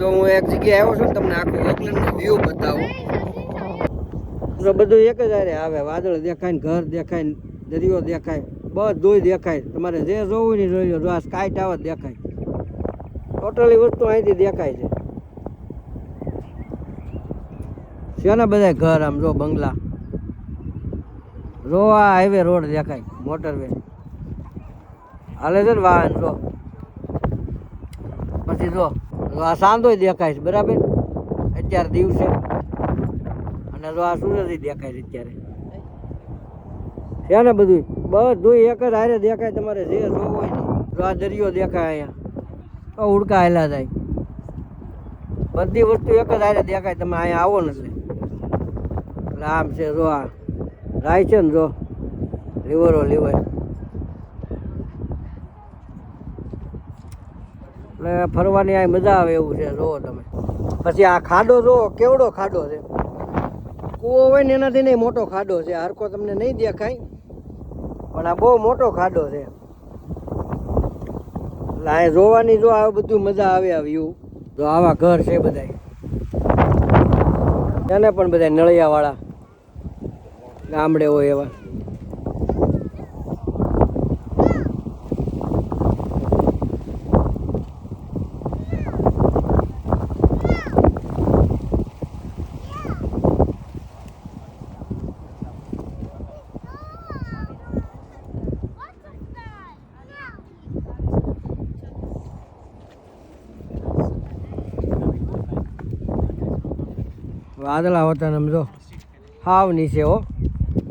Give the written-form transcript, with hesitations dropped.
જો હું એક જગ્યાએ આવ્યો છું ને તમને આખું ઓકલેન્ડનો વ્યૂ બતાવું. તો બધું એક જ આરે આવે, વાદળ દેખાય ને ઘર દેખાય ને દરિયો દેખાય, બધું દેખાય. તમારે જે જોવું ને જોઈ લો. જો આ સ્કાય ટાવર દેખાય, ટોટલી વસ્તુ અહીંથી દેખાય છે. છે ને બધા ઘર આમ જો બંગલા, જો આ હાઈવે રોડ દેખાય, મોટરવે હાલે છે ને વાહન. જો પછી જો આ સાંધો દેખાય છે બરાબર અત્યારે દિવસે, અને જો આ સૂરજ દેખાય છે અત્યારે. છે ને બધું એક જ હારે દેખાય. તમારે જે જોવું હોય ને. જો આ દરિયો દેખાય, અહીંયા ઉડકા હેલા જાય, બધી વસ્તુ એક જ હારે દેખાય. તમે અહીંયા આવો ને એટલે આમ છે. જો આ રાય છે ને, જો લીવરો લીવર, એટલે ફરવાની આ મજા આવે એવું છે. જુઓ તમે. પછી આ ખાડો જુઓ, કેવડો ખાડો છે. કૂવો હોય ને એનાથી નહીં મોટો ખાડો છે. હરકો તમને નહીં દેખાય, પણ આ બહુ મોટો ખાડો છે. એટલે આ જોવાની જો આ બધું મજા આવે. આ વ્યૂ જો આવા ઘર છે બધા, એને પણ બધા નળિયા વાળા ગામડે હોય એવા. વાદળા હોતા સમજો હાવ નીચે હો.